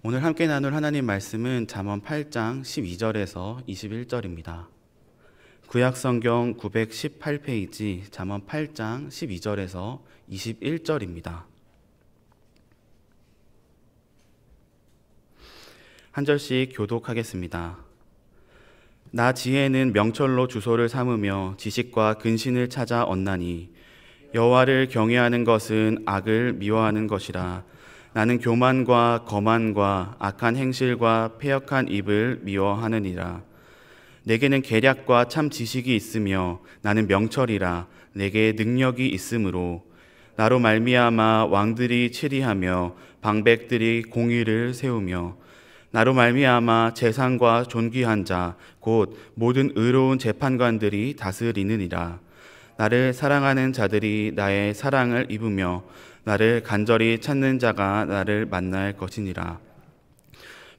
오늘 함께 나눌 하나님 말씀은 잠언 8장 12절에서 21절입니다. 구약성경 918페이지 잠언 8장 12절에서 21절입니다. 한 절씩 교독하겠습니다. 나 지혜는 명철로 주소를 삼으며 지식과 근신을 찾아 얻나니 여호와를 경외하는 것은 악을 미워하는 것이라. 나는 교만과 거만과 악한 행실과 패역한 입을 미워하느니라. 내게는 계략과 참 지식이 있으며 나는 명철이라. 내게 능력이 있으므로 나로 말미암아 왕들이 치리하며 방백들이 공의를 세우며 나로 말미암아 재상과 존귀한 자 곧 모든 의로운 재판관들이 다스리느니라. 나를 사랑하는 자들이 나의 사랑을 입으며 나를 간절히 찾는 자가 나를 만날 것이니라.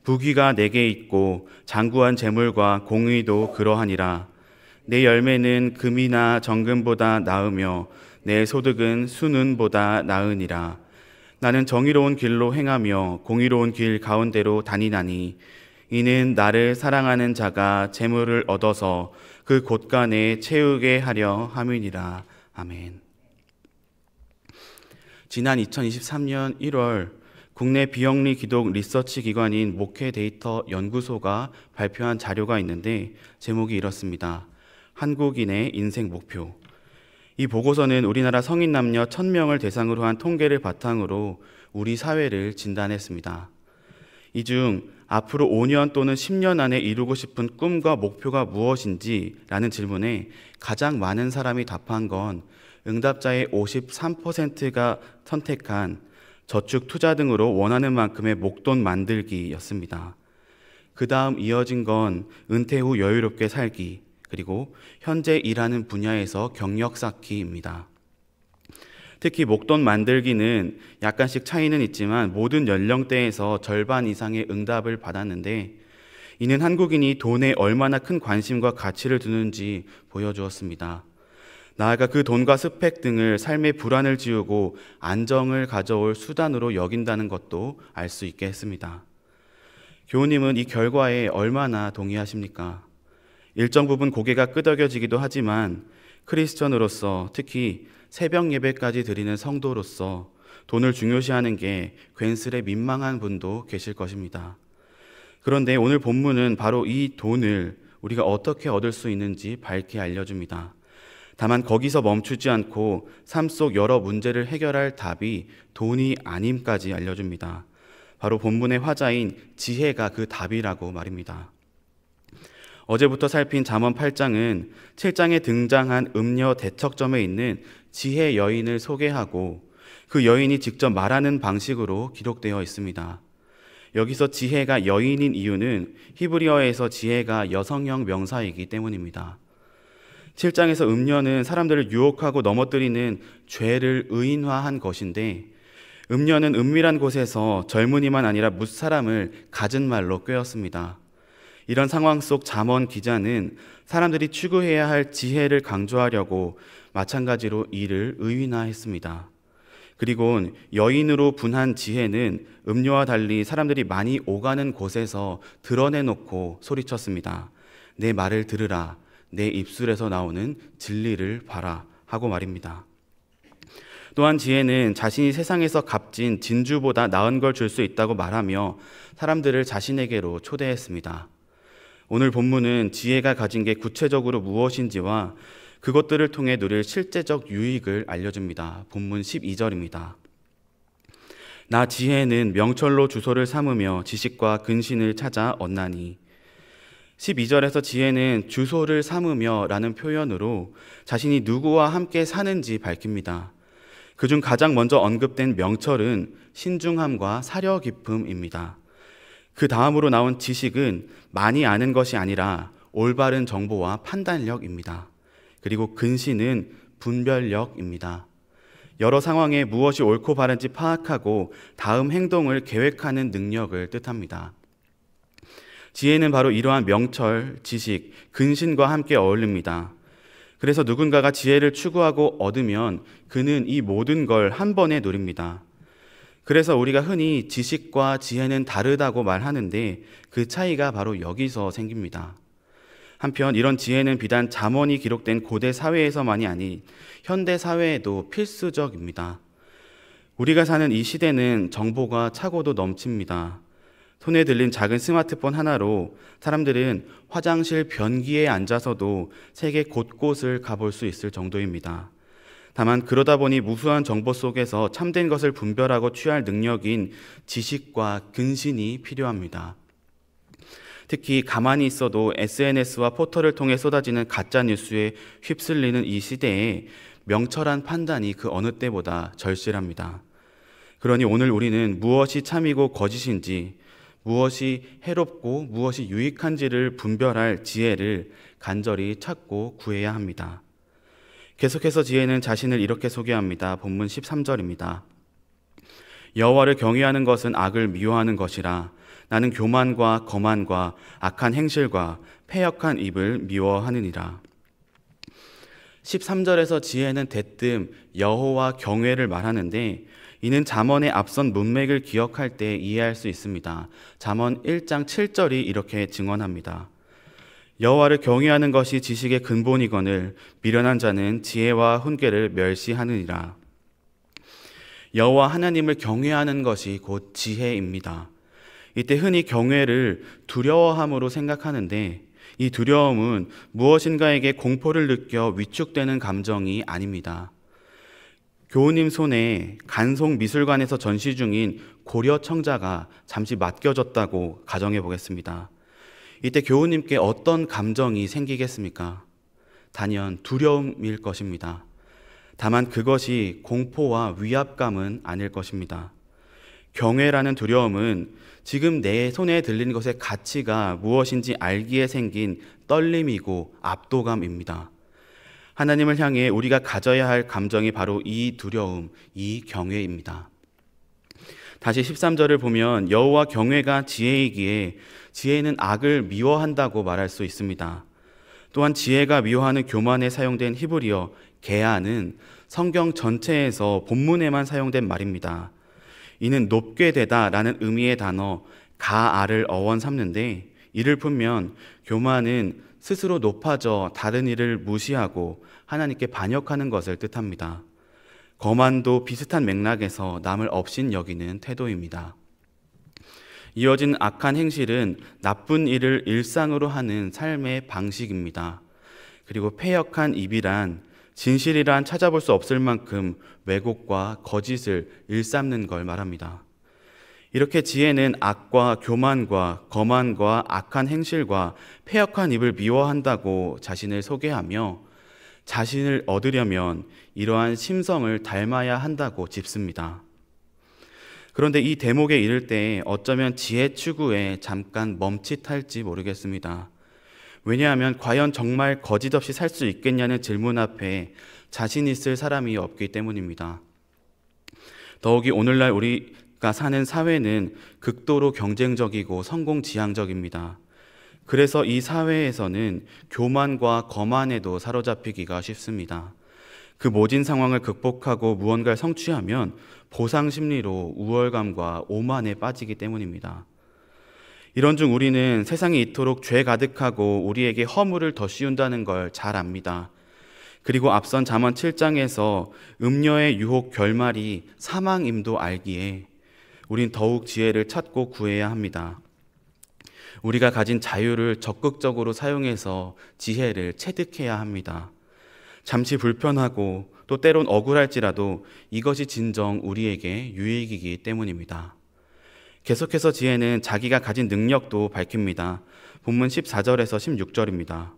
부귀가 내게 있고 장구한 재물과 공의도 그러하니라. 내 열매는 금이나 정금보다 나으며 내 소득은 수는보다 나으니라. 나는 정의로운 길로 행하며 공의로운 길 가운데로 다니나니 이는 나를 사랑하는 자가 재물을 얻어서 그 곳간에 채우게 하려 함이니라. 아멘. 지난 2023년 1월 국내 비영리 기독 리서치 기관인 목회 데이터 연구소가 발표한 자료가 있는데 제목이 이렇습니다. 한국인의 인생 목표. 이 보고서는 우리나라 성인 남녀 1000명을 대상으로 한 통계를 바탕으로 우리 사회를 진단했습니다. 이 중 앞으로 5년 또는 10년 안에 이루고 싶은 꿈과 목표가 무엇인지라는 질문에 가장 많은 사람이 답한 건 응답자의 53%가 선택한 저축, 투자 등으로 원하는 만큼의 목돈 만들기였습니다. 그 다음 이어진 건 은퇴 후 여유롭게 살기, 그리고 현재 일하는 분야에서 경력 쌓기입니다. 특히 목돈 만들기는 약간씩 차이는 있지만 모든 연령대에서 절반 이상의 응답을 받았는데 이는 한국인이 돈에 얼마나 큰 관심과 가치를 두는지 보여주었습니다. 나아가 그 돈과 스펙 등을 삶의 불안을 지우고 안정을 가져올 수단으로 여긴다는 것도 알 수 있게 했습니다. 교우님은 이 결과에 얼마나 동의하십니까? 일정 부분 고개가 끄덕여지기도 하지만 크리스천으로서 특히 새벽 예배까지 드리는 성도로서 돈을 중요시하는 게 괜스레 민망한 분도 계실 것입니다. 그런데 오늘 본문은 바로 이 돈을 우리가 어떻게 얻을 수 있는지 밝게 알려줍니다. 다만 거기서 멈추지 않고 삶 속 여러 문제를 해결할 답이 돈이 아님까지 알려줍니다. 바로 본문의 화자인 지혜가 그 답이라고 말입니다. 어제부터 살핀 잠언 8장은 7장에 등장한 음녀 대척점에 있는 지혜 여인을 소개하고 그 여인이 직접 말하는 방식으로 기록되어 있습니다. 여기서 지혜가 여인인 이유는 히브리어에서 지혜가 여성형 명사이기 때문입니다. 7장에서 음녀는 사람들을 유혹하고 넘어뜨리는 죄를 의인화한 것인데 음녀는 은밀한 곳에서 젊은이만 아니라 뭇사람을 갖은 말로 꿰었습니다. 이런 상황 속 잠언 기자는 사람들이 추구해야 할 지혜를 강조하려고 마찬가지로 이를 의인화했습니다. 그리고 여인으로 분한 지혜는 음료와 달리 사람들이 많이 오가는 곳에서 드러내놓고 소리쳤습니다. 내 말을 들으라. 내 입술에서 나오는 진리를 봐라 하고 말입니다. 또한 지혜는 자신이 세상에서 값진 진주보다 나은 걸 줄 수 있다고 말하며 사람들을 자신에게로 초대했습니다. 오늘 본문은 지혜가 가진 게 구체적으로 무엇인지와 그것들을 통해 누릴 실제적 유익을 알려줍니다. 본문 12절입니다. 나 지혜는 명철로 주소를 삼으며 지식과 근신을 찾아 얻나니. 12절에서 지혜는 주소를 삼으며 라는 표현으로 자신이 누구와 함께 사는지 밝힙니다. 그중 가장 먼저 언급된 명철은 신중함과 사려 깊음입니다. 그 다음으로 나온 지식은 많이 아는 것이 아니라 올바른 정보와 판단력입니다. 그리고 근신은 분별력입니다. 여러 상황에 무엇이 옳고 바른지 파악하고 다음 행동을 계획하는 능력을 뜻합니다. 지혜는 바로 이러한 명철, 지식, 근신과 함께 어울립니다. 그래서 누군가가 지혜를 추구하고 얻으면 그는 이 모든 걸 한 번에 누립니다. 그래서 우리가 흔히 지식과 지혜는 다르다고 말하는데 그 차이가 바로 여기서 생깁니다. 한편 이런 지혜는 비단 잠언이 기록된 고대 사회에서만이 아닌 현대 사회에도 필수적입니다. 우리가 사는 이 시대는 정보가 차고도 넘칩니다. 손에 들린 작은 스마트폰 하나로 사람들은 화장실 변기에 앉아서도 세계 곳곳을 가볼 수 있을 정도입니다. 다만 그러다 보니 무수한 정보 속에서 참된 것을 분별하고 취할 능력인 지식과 근신이 필요합니다. 특히 가만히 있어도 SNS와 포털을 통해 쏟아지는 가짜 뉴스에 휩쓸리는 이 시대에 명철한 판단이 그 어느 때보다 절실합니다. 그러니 오늘 우리는 무엇이 참이고 거짓인지, 무엇이 해롭고 무엇이 유익한지를 분별할 지혜를 간절히 찾고 구해야 합니다. 계속해서 지혜는 자신을 이렇게 소개합니다. 본문 13절입니다. 여호와를 경외하는 것은 악을 미워하는 것이라. 나는 교만과 거만과 악한 행실과 패역한 입을 미워하느니라. 13절에서 지혜는 대뜸 여호와 경외를 말하는데 이는 잠언의 앞선 문맥을 기억할 때 이해할 수 있습니다. 잠언 1장 7절이 이렇게 증언합니다. 여호와를 경외하는 것이 지식의 근본이거늘 미련한 자는 지혜와 훈계를 멸시하느니라. 여호와 하나님을 경외하는 것이 곧 지혜입니다. 이때 흔히 경외를 두려워함으로 생각하는데 이 두려움은 무엇인가에게 공포를 느껴 위축되는 감정이 아닙니다. 교우님 손에 간송미술관에서 전시 중인 고려 청자가 잠시 맡겨졌다고 가정해 보겠습니다. 이때 교우님께 어떤 감정이 생기겠습니까? 단연 두려움일 것입니다. 다만 그것이 공포와 위압감은 아닐 것입니다. 경외라는 두려움은 지금 내 손에 들린 것의 가치가 무엇인지 알기에 생긴 떨림이고 압도감입니다. 하나님을 향해 우리가 가져야 할 감정이 바로 이 두려움, 이 경외입니다. 다시 13절을 보면 여호와 경외가 지혜이기에 지혜는 악을 미워한다고 말할 수 있습니다. 또한 지혜가 미워하는 교만에 사용된 히브리어 게아는 성경 전체에서 본문에만 사용된 말입니다. 이는 높게 되다라는 의미의 단어 가아를 어원 삼는데 이를 풀면 교만은 스스로 높아져 다른 이를 무시하고 하나님께 반역하는 것을 뜻합니다. 거만도 비슷한 맥락에서 남을 업신 여기는 태도입니다. 이어진 악한 행실은 나쁜 일을 일상으로 하는 삶의 방식입니다. 그리고 패역한 입이란 진실이란 찾아볼 수 없을 만큼 왜곡과 거짓을 일삼는 걸 말합니다. 이렇게 지혜는 악과 교만과 거만과 악한 행실과 패역한 입을 미워한다고 자신을 소개하며 자신을 얻으려면 이러한 심성을 닮아야 한다고 짚습니다. 그런데 이 대목에 이를 때 어쩌면 지혜 추구에 잠깐 멈칫할지 모르겠습니다. 왜냐하면 과연 정말 거짓 없이 살 수 있겠냐는 질문 앞에 자신 있을 사람이 없기 때문입니다. 더욱이 오늘날 우리가 사는 사회는 극도로 경쟁적이고 성공지향적입니다. 그래서 이 사회에서는 교만과 거만에도 사로잡히기가 쉽습니다. 그 모진 상황을 극복하고 무언가를 성취하면 보상 심리로 우월감과 오만에 빠지기 때문입니다. 이런 중 우리는 세상이 이토록 죄 가득하고 우리에게 허물을 더 씌운다는 걸 잘 압니다. 그리고 앞선 잠언 7장에서 음녀의 유혹 결말이 사망임도 알기에 우린 더욱 지혜를 찾고 구해야 합니다. 우리가 가진 자유를 적극적으로 사용해서 지혜를 체득해야 합니다. 잠시 불편하고 또 때론 억울할지라도 이것이 진정 우리에게 유익이기 때문입니다. 계속해서 지혜는 자기가 가진 능력도 밝힙니다. 본문 14절에서 16절입니다.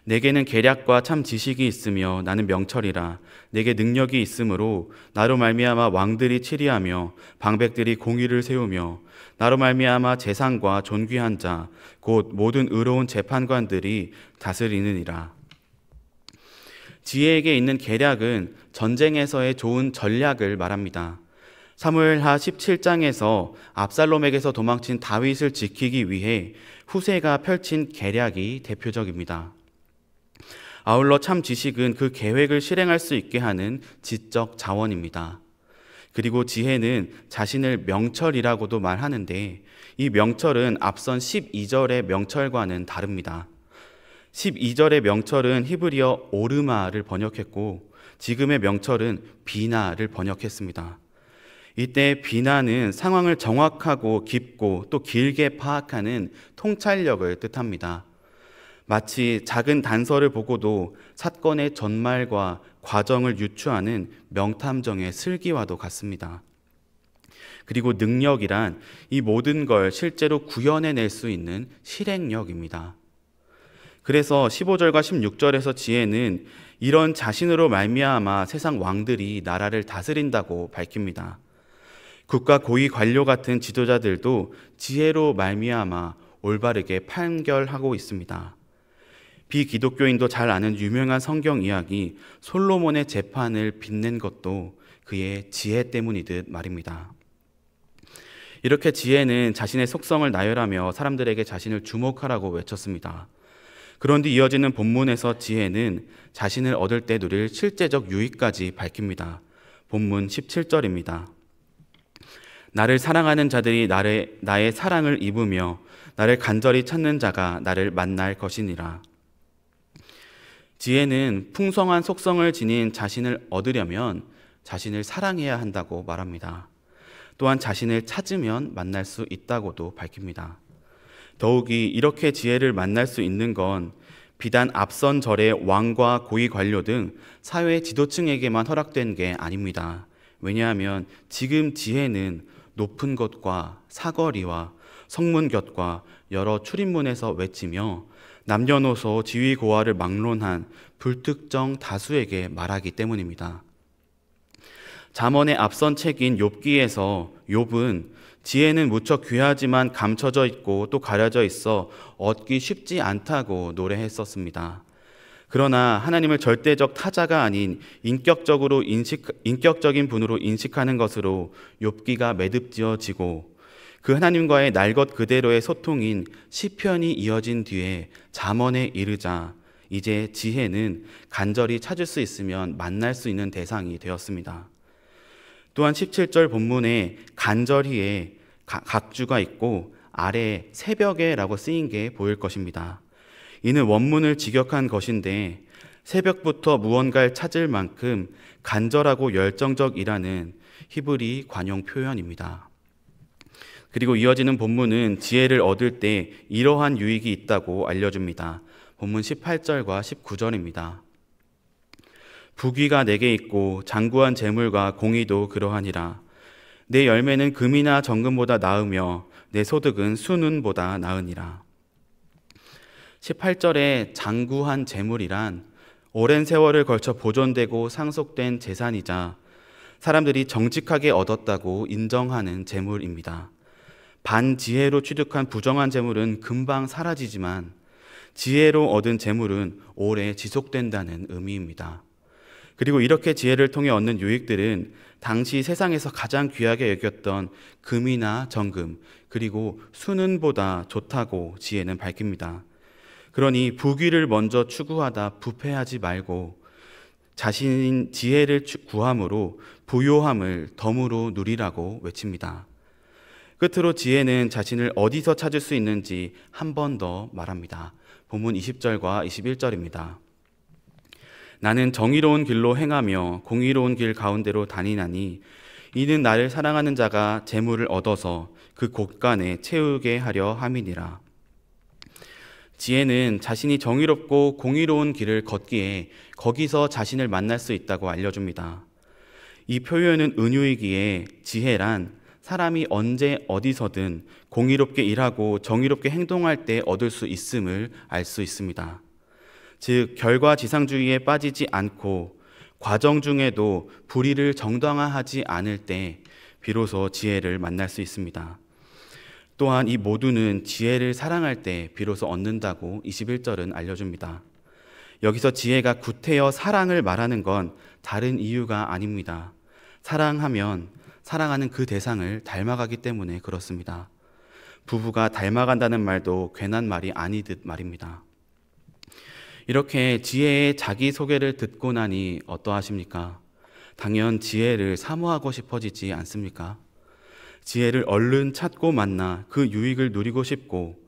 내게는 계략과 참 지식이 있으며 나는 명철이라. 내게 능력이 있으므로 나로 말미암아 왕들이 치리하며 방백들이 공의를 세우며 나로 말미암아 재상과 존귀한 자 곧 모든 의로운 재판관들이 다스리느니라. 지혜에게 있는 계략은 전쟁에서의 좋은 전략을 말합니다. 사무엘하 17장에서 압살롬에게서 도망친 다윗을 지키기 위해 후세가 펼친 계략이 대표적입니다. 아울러 참 지식은 그 계획을 실행할 수 있게 하는 지적 자원입니다. 그리고 지혜는 자신을 명철이라고도 말하는데 이 명철은 앞선 12절의 명철과는 다릅니다. 12절의 명철은 히브리어 오르마를 번역했고 지금의 명철은 비나를 번역했습니다. 이때 비나는 상황을 정확하고 깊고 또 길게 파악하는 통찰력을 뜻합니다. 마치 작은 단서를 보고도 사건의 전말과 과정을 유추하는 명탐정의 슬기와도 같습니다. 그리고 능력이란 이 모든 걸 실제로 구현해낼 수 있는 실행력입니다. 그래서 15절과 16절에서 지혜는 이런 자신으로 말미암아 세상 왕들이 나라를 다스린다고 밝힙니다. 국가 고위 관료 같은 지도자들도 지혜로 말미암아 올바르게 판결하고 있습니다. 비기독교인도 잘 아는 유명한 성경 이야기 솔로몬의 재판을 빛낸 것도 그의 지혜 때문이듯 말입니다. 이렇게 지혜는 자신의 속성을 나열하며 사람들에게 자신을 주목하라고 외쳤습니다. 그런데 이어지는 본문에서 지혜는 자신을 얻을 때 누릴 실제적 유익까지 밝힙니다. 본문 17절입니다. 나를 사랑하는 자들이 나의 사랑을 입으며 나를 간절히 찾는 자가 나를 만날 것이니라. 지혜는 풍성한 속성을 지닌 자신을 얻으려면 자신을 사랑해야 한다고 말합니다. 또한 자신을 찾으면 만날 수 있다고도 밝힙니다. 더욱이 이렇게 지혜를 만날 수 있는 건 비단 앞선 절의 왕과 고위 관료 등 사회 지도층에게만 허락된 게 아닙니다. 왜냐하면 지금 지혜는 높은 곳과 사거리와 성문곁과 여러 출입문에서 외치며 남녀노소 지위고하를 막론한 불특정 다수에게 말하기 때문입니다. 잠언의 앞선 책인 욥기에서 욥은 지혜는 무척 귀하지만 감춰져 있고 또 가려져 있어 얻기 쉽지 않다고 노래했었습니다. 그러나 하나님을 절대적 타자가 아닌 인격적인 분으로 인식하는 것으로 욥기가 매듭지어지고 그 하나님과의 날 것 그대로의 소통인 시편이 이어진 뒤에 잠언에 이르자 이제 지혜는 간절히 찾을 수 있으면 만날 수 있는 대상이 되었습니다. 또한 17절 본문에 간절히에 각주가 있고 아래 새벽에라고 쓰인 게 보일 것입니다. 이는 원문을 직역한 것인데 새벽부터 무언가를 찾을 만큼 간절하고 열정적이라는 히브리 관용 표현입니다. 그리고 이어지는 본문은 지혜를 얻을 때 이러한 유익이 있다고 알려줍니다. 본문 18절과 19절입니다. 부귀가 내게 있고 장구한 재물과 공의도 그러하니라. 내 열매는 금이나 정금보다 나으며 내 소득은 순은보다 나으니라. 18절에 장구한 재물이란 오랜 세월을 걸쳐 보존되고 상속된 재산이자 사람들이 정직하게 얻었다고 인정하는 재물입니다. 반지혜로 취득한 부정한 재물은 금방 사라지지만 지혜로 얻은 재물은 오래 지속된다는 의미입니다. 그리고 이렇게 지혜를 통해 얻는 유익들은 당시 세상에서 가장 귀하게 여겼던 금이나 정금 그리고 순은보다 좋다고 지혜는 밝힙니다. 그러니 부귀를 먼저 추구하다 부패하지 말고 자신 지혜를 구함으로 부요함을 덤으로 누리라고 외칩니다. 끝으로 지혜는 자신을 어디서 찾을 수 있는지 한 번 더 말합니다. 본문 20절과 21절입니다. 나는 정의로운 길로 행하며 공의로운 길 가운데로 다니나니 이는 나를 사랑하는 자가 재물을 얻어서 그 곳간에 채우게 하려 함이니라. 지혜는 자신이 정의롭고 공의로운 길을 걷기에 거기서 자신을 만날 수 있다고 알려줍니다. 이 표현은 은유이기에 지혜란 사람이 언제 어디서든 공의롭게 일하고 정의롭게 행동할 때 얻을 수 있음을 알 수 있습니다. 즉 결과지상주의에 빠지지 않고 과정 중에도 불의를 정당화하지 않을 때 비로소 지혜를 만날 수 있습니다. 또한 이 모두는 지혜를 사랑할 때 비로소 얻는다고 21절은 알려줍니다. 여기서 지혜가 구태여 사랑을 말하는 건 다른 이유가 아닙니다. 사랑하면 사랑하는 그 대상을 닮아가기 때문에 그렇습니다. 부부가 닮아간다는 말도 괜한 말이 아니듯 말입니다. 이렇게 지혜의 자기소개를 듣고 나니 어떠하십니까? 당연 지혜를 사모하고 싶어지지 않습니까? 지혜를 얼른 찾고 만나 그 유익을 누리고 싶고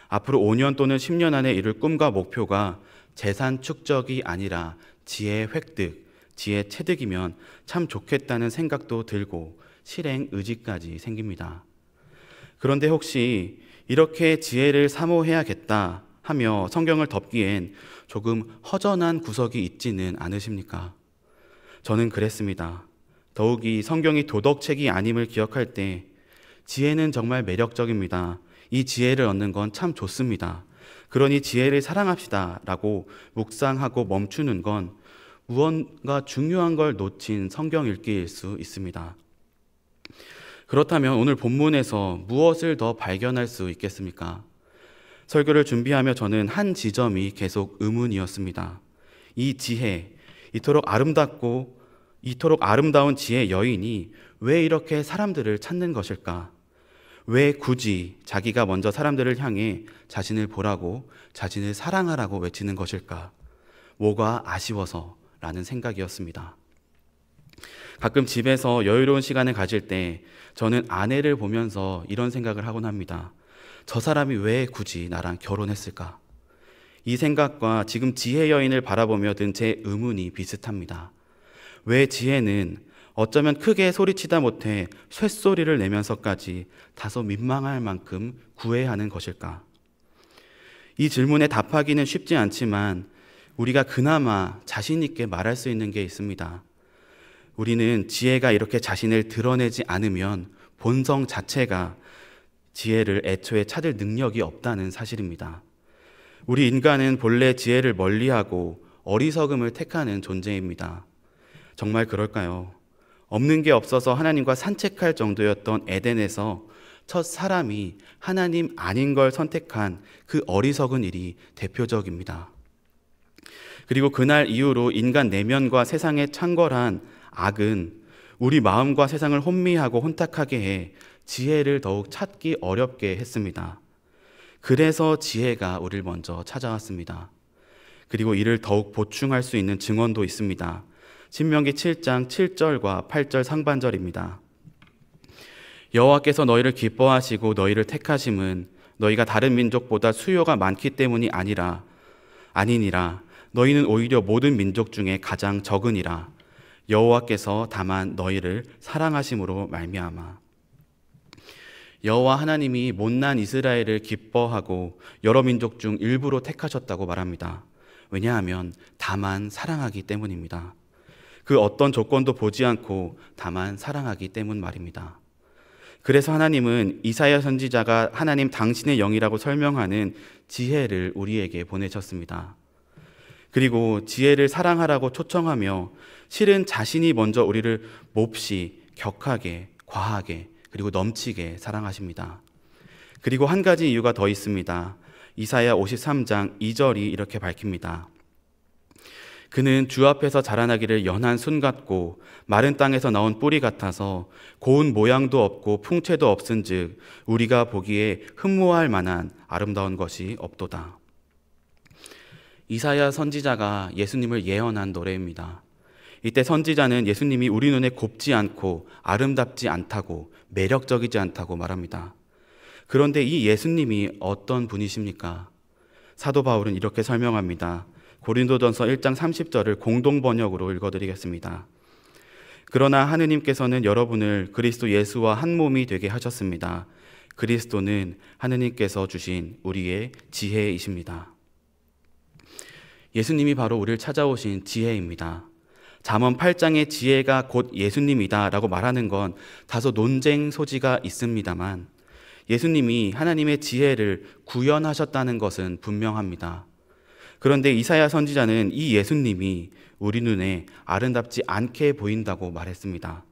앞으로 5년 또는 10년 안에 이룰 꿈과 목표가 재산 축적이 아니라 지혜 획득, 지혜 체득이면 참 좋겠다는 생각도 들고 실행 의지까지 생깁니다. 그런데 혹시 이렇게 지혜를 사모해야겠다 하며 성경을 덮기엔 조금 허전한 구석이 있지는 않으십니까? 저는 그랬습니다. 더욱이 성경이 도덕책이 아님을 기억할 때 지혜는 정말 매력적입니다. 이 지혜를 얻는 건 참 좋습니다. 그러니 지혜를 사랑합시다 라고 묵상하고 멈추는 건 무언가 중요한 걸 놓친 성경 읽기일 수 있습니다. 그렇다면 오늘 본문에서 무엇을 더 발견할 수 있겠습니까? 설교를 준비하며 저는 한 지점이 계속 의문이었습니다. 이 지혜, 이토록 아름다운 지혜 여인이 왜 이렇게 사람들을 찾는 것일까? 왜 굳이 자기가 먼저 사람들을 향해 자신을 보라고, 자신을 사랑하라고 외치는 것일까? 뭐가 아쉬워서 라는 생각이었습니다. 가끔 집에서 여유로운 시간을 가질 때 저는 아내를 보면서 이런 생각을 하곤 합니다. 저 사람이 왜 굳이 나랑 결혼했을까? 이 생각과 지금 지혜 여인을 바라보며 든 제 의문이 비슷합니다. 왜 지혜는 어쩌면 크게 소리치다 못해 쇳소리를 내면서까지 다소 민망할 만큼 구애하는 것일까? 이 질문에 답하기는 쉽지 않지만 우리가 그나마 자신 있게 말할 수 있는 게 있습니다. 우리는 지혜가 이렇게 자신을 드러내지 않으면 본성 자체가 지혜를 애초에 찾을 능력이 없다는 사실입니다. 우리 인간은 본래 지혜를 멀리하고 어리석음을 택하는 존재입니다. 정말 그럴까요? 없는 게 없어서 하나님과 산책할 정도였던 에덴에서 첫 사람이 하나님 아닌 걸 선택한 그 어리석은 일이 대표적입니다. 그리고 그날 이후로 인간 내면과 세상에 창궐한 악은 우리 마음과 세상을 혼미하고 혼탁하게 해 지혜를 더욱 찾기 어렵게 했습니다. 그래서 지혜가 우리를 먼저 찾아왔습니다. 그리고 이를 더욱 보충할 수 있는 증언도 있습니다. 신명기 7장 7절과 8절 상반절입니다. 여호와께서 너희를 기뻐하시고 너희를 택하심은 너희가 다른 민족보다 수요가 많기 때문이 아니니라. 너희는 오히려 모든 민족 중에 가장 적으니라. 여호와께서 다만 너희를 사랑하심으로 말미암아. 여호와 하나님이 못난 이스라엘을 기뻐하고 여러 민족 중 일부로 택하셨다고 말합니다. 왜냐하면 다만 사랑하기 때문입니다. 그 어떤 조건도 보지 않고 다만 사랑하기 때문 말입니다. 그래서 하나님은 이사야 선지자가 하나님 당신의 영이라고 설명하는 지혜를 우리에게 보내셨습니다. 그리고 지혜를 사랑하라고 초청하며 실은 자신이 먼저 우리를 몹시 격하게, 과하게, 그리고 넘치게 사랑하십니다. 그리고 한 가지 이유가 더 있습니다. 이사야 53장 2절이 이렇게 밝힙니다. 그는 주 앞에서 자라나기를 연한 순 같고 마른 땅에서 나온 뿌리 같아서 고운 모양도 없고 풍채도 없은즉 우리가 보기에 흠모할 만한 아름다운 것이 없도다. 이사야 선지자가 예수님을 예언한 노래입니다. 이때 선지자는 예수님이 우리 눈에 곱지 않고 아름답지 않다고, 매력적이지 않다고 말합니다. 그런데 이 예수님이 어떤 분이십니까? 사도 바울은 이렇게 설명합니다. 고린도전서 1장 30절을 공동 번역으로 읽어드리겠습니다. 그러나 하느님께서는 여러분을 그리스도 예수와 한 몸이 되게 하셨습니다. 그리스도는 하느님께서 주신 우리의 지혜이십니다. 예수님이 바로 우리를 찾아오신 지혜입니다. 잠언 8장의 지혜가 곧 예수님이다 라고 말하는 건 다소 논쟁 소지가 있습니다만 예수님이 하나님의 지혜를 구현하셨다는 것은 분명합니다. 그런데 이사야 선지자는 이 예수님이 우리 눈에 아름답지 않게 보인다고 말했습니다.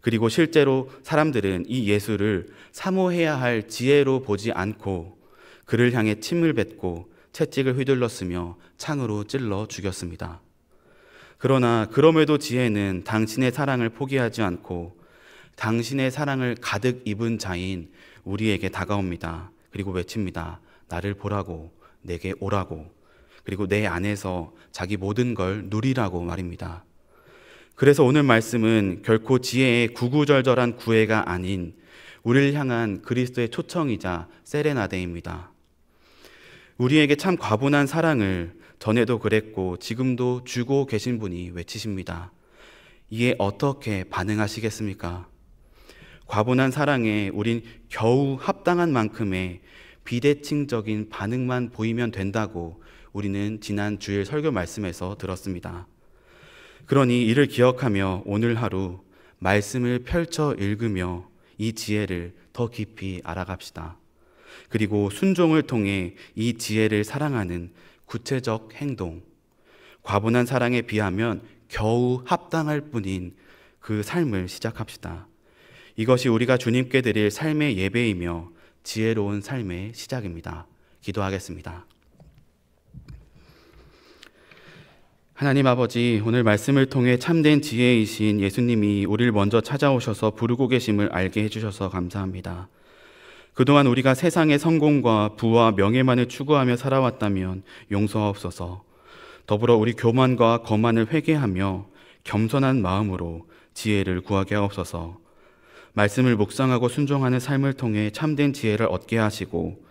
그리고 실제로 사람들은 이 예수를 사모해야 할 지혜로 보지 않고 그를 향해 침을 뱉고 채찍을 휘둘렀으며 창으로 찔러 죽였습니다. 그러나 그럼에도 지혜는 당신의 사랑을 포기하지 않고 당신의 사랑을 가득 입은 자인 우리에게 다가옵니다. 그리고 외칩니다. 나를 보라고, 내게 오라고, 그리고 내 안에서 자기 모든 걸 누리라고 말입니다. 그래서 오늘 말씀은 결코 지혜의 구구절절한 구애가 아닌 우리를 향한 그리스도의 초청이자 세레나데입니다. 우리에게 참 과분한 사랑을 전에도 그랬고 지금도 주고 계신 분이 외치십니다. 이에 어떻게 반응하시겠습니까? 과분한 사랑에 우린 겨우 합당한 만큼의 비대칭적인 반응만 보이면 된다고 우리는 지난 주일 설교 말씀에서 들었습니다. 그러니 이를 기억하며 오늘 하루 말씀을 펼쳐 읽으며 이 지혜를 더 깊이 알아갑시다. 그리고 순종을 통해 이 지혜를 사랑하는 구체적 행동, 과분한 사랑에 비하면 겨우 합당할 뿐인 그 삶을 시작합시다. 이것이 우리가 주님께 드릴 삶의 예배이며 지혜로운 삶의 시작입니다. 기도하겠습니다. 하나님 아버지, 오늘 말씀을 통해 참된 지혜이신 예수님이 우리를 먼저 찾아오셔서 부르고 계심을 알게 해주셔서 감사합니다. 그동안 우리가 세상의 성공과 부와 명예만을 추구하며 살아왔다면 용서하옵소서. 더불어 우리 교만과 거만을 회개하며 겸손한 마음으로 지혜를 구하게 하옵소서. 말씀을 묵상하고 순종하는 삶을 통해 참된 지혜를 얻게 하시고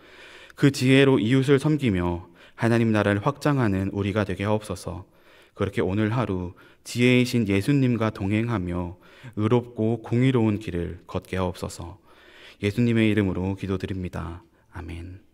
그 지혜로 이웃을 섬기며 하나님 나라를 확장하는 우리가 되게 하옵소서. 그렇게 오늘 하루 지혜이신 예수님과 동행하며 의롭고 공의로운 길을 걷게 하옵소서. 예수님의 이름으로 기도드립니다. 아멘.